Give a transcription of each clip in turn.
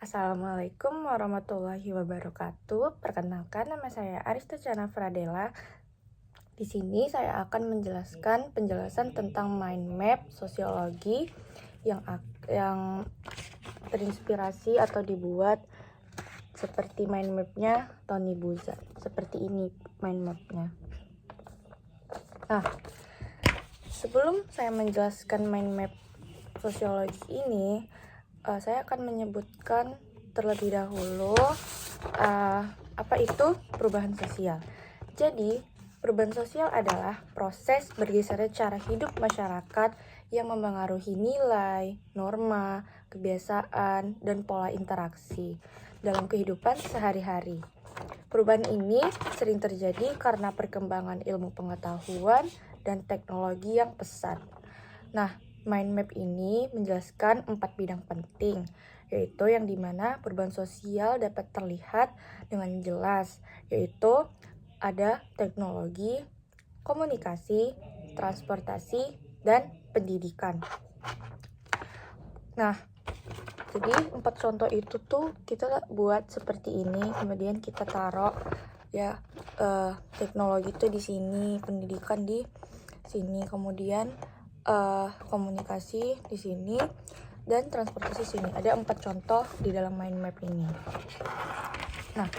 Assalamualaikum warahmatullahi wabarakatuh. Perkenalkan, nama saya Arista Chana Fradela. Di sini saya akan menjelaskan penjelasan tentang mind map sosiologi yang terinspirasi atau dibuat seperti mind mapnya Tony Buzan. Seperti ini mind mapnya. Nah, sebelum saya menjelaskan mind map sosiologi ini, saya akan menyebutkan terlebih dahulu apa itu perubahan sosial. Jadi, perubahan sosial adalah proses bergesernya cara hidup masyarakat yang mempengaruhi nilai, norma, kebiasaan, dan pola interaksi dalam kehidupan sehari-hari. Perubahan ini sering terjadi karena perkembangan ilmu pengetahuan dan teknologi yang pesat. Nah, mind map ini menjelaskan 4 bidang penting, yaitu yang dimana perubahan sosial dapat terlihat dengan jelas, yaitu ada teknologi, komunikasi, transportasi, dan pendidikan. Nah, jadi 4 contoh itu tuh kita buat seperti ini, kemudian kita taruh ya teknologi tuh di sini, pendidikan di sini, kemudian komunikasi di sini, dan transportasi sini. Ada 4 contoh di dalam mind map ini. Nah,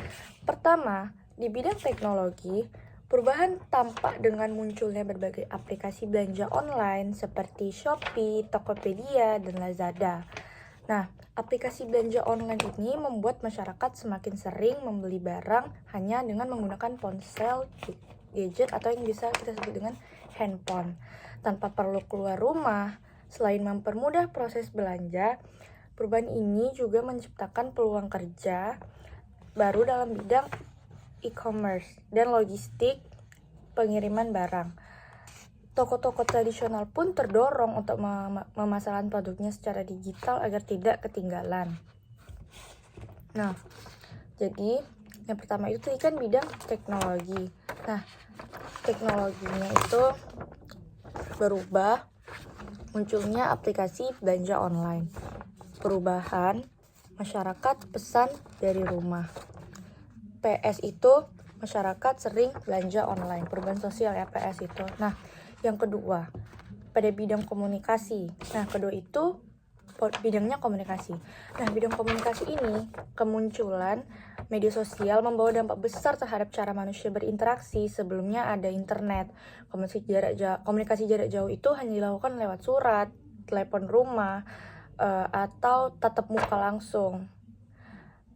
pertama, di bidang teknologi, perubahan tampak dengan munculnya berbagai aplikasi belanja online seperti Shopee, Tokopedia, dan Lazada. Nah, aplikasi belanja online ini membuat masyarakat semakin sering membeli barang hanya dengan menggunakan ponsel, gadget, atau yang bisa kita sebut dengan handphone, tanpa perlu keluar rumah. Selain mempermudah proses belanja, perubahan ini juga menciptakan peluang kerja baru dalam bidang e-commerce dan logistik pengiriman barang. Toko-toko tradisional pun terdorong untuk memasarkan produknya secara digital agar tidak ketinggalan. Nah, jadi yang pertama itu tadi kan bidang teknologi. Nah, teknologinya itu berubah, munculnya aplikasi belanja online, perubahan masyarakat pesan dari rumah. PS itu masyarakat sering belanja online, perubahan sosial ya PS itu. Nah, yang kedua, pada bidang komunikasi. Nah, kedua itu bidangnya komunikasi. Nah, bidang komunikasi ini, kemunculan media sosial membawa dampak besar terhadap cara manusia berinteraksi. Sebelumnya ada internet. Komunikasi jarak jauh itu hanya dilakukan lewat surat, telepon rumah, atau tatap muka langsung.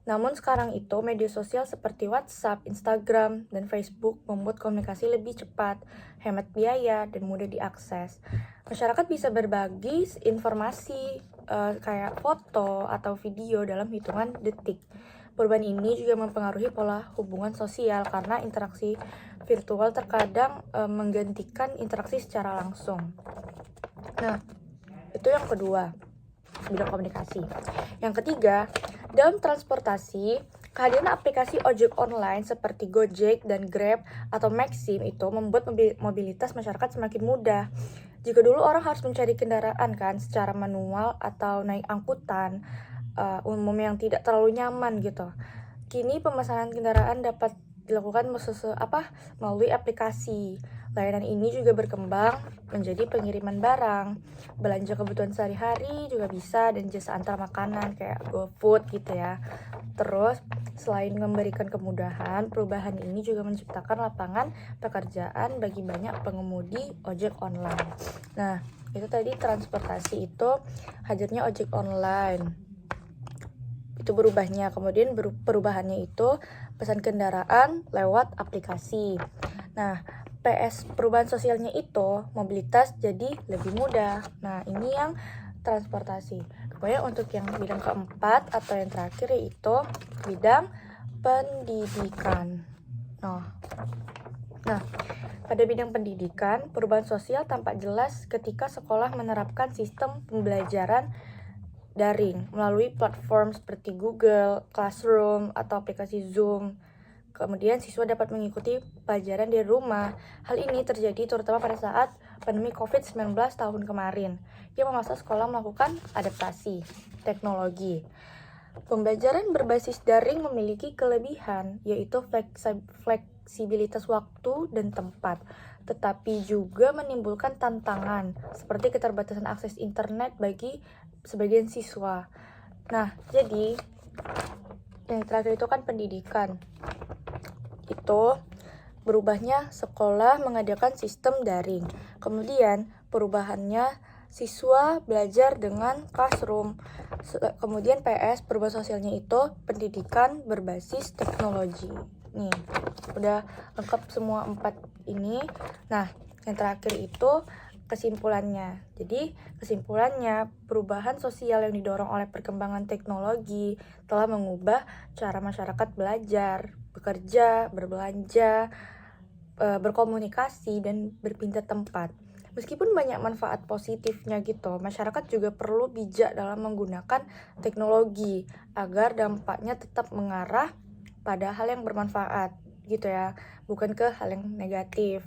Namun sekarang itu media sosial seperti WhatsApp, Instagram, dan Facebook membuat komunikasi lebih cepat, hemat biaya, dan mudah diakses. Masyarakat bisa berbagi informasi kayak foto atau video dalam hitungan detik. Perubahan ini juga mempengaruhi pola hubungan sosial karena interaksi virtual terkadang menggantikan interaksi secara langsung. Nah, itu yang kedua, bidang komunikasi. Yang ketiga, dalam transportasi, kehadiran aplikasi ojek online seperti Gojek dan Grab atau Maxim itu membuat mobilitas masyarakat semakin mudah. Jika dulu orang harus mencari kendaraan kan secara manual atau naik angkutan umum yang tidak terlalu nyaman gitu. Kini pemesanan kendaraan dapat dilakukan melalui aplikasi. Layanan ini juga berkembang menjadi pengiriman barang, belanja kebutuhan sehari-hari juga bisa, dan jasa antar makanan kayak GoFood gitu ya. Terus, selain memberikan kemudahan, perubahan ini juga menciptakan lapangan pekerjaan bagi banyak pengemudi ojek online. Nah, itu tadi transportasi itu hadirnya ojek online. Itu berubahnya. Kemudian perubahannya itu pesan kendaraan lewat aplikasi. Nah, perubahan sosialnya itu mobilitas jadi lebih mudah. Nah, ini yang transportasi. Kemudian untuk yang bidang keempat atau yang terakhir yaitu bidang pendidikan. Nah, pada bidang pendidikan, perubahan sosial tampak jelas ketika sekolah menerapkan sistem pembelajaran daring melalui platform seperti Google Classroom atau aplikasi Zoom. Kemudian siswa dapat mengikuti pelajaran di rumah. Hal ini terjadi terutama pada saat pandemi COVID-19 tahun kemarin, yang memaksa sekolah melakukan adaptasi teknologi. Pembelajaran berbasis daring memiliki kelebihan, yaitu fleksibilitas waktu dan tempat, tetapi juga menimbulkan tantangan, seperti keterbatasan akses internet bagi sebagian siswa. Nah, jadi yang terakhir itu kan pendidikan. Itu berubahnya sekolah mengadakan sistem daring. Kemudian perubahannya siswa belajar dengan classroom. Kemudian PS, perubahan sosialnya itu pendidikan berbasis teknologi. Nih, udah lengkap semua 4 ini. Nah, yang terakhir itu kesimpulannya. Jadi, kesimpulannya, perubahan sosial yang didorong oleh perkembangan teknologi telah mengubah cara masyarakat belajar, bekerja, berbelanja, berkomunikasi, dan berpindah tempat. Meskipun banyak manfaat positifnya gitu, masyarakat juga perlu bijak dalam menggunakan teknologi agar dampaknya tetap mengarah pada hal yang bermanfaat gitu ya, bukan ke hal yang negatif.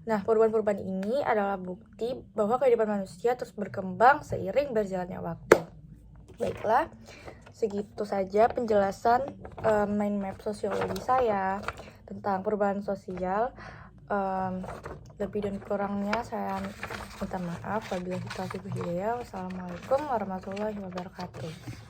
Nah, perubahan-perubahan ini adalah bukti bahwa kehidupan manusia terus berkembang seiring berjalannya waktu. Baiklah, segitu saja penjelasan mind map sosiologi saya tentang perubahan sosial. Lebih dan kurangnya saya minta maaf. Wabillahi taufiq wal hidayah. Wassalamualaikum warahmatullahi wabarakatuh.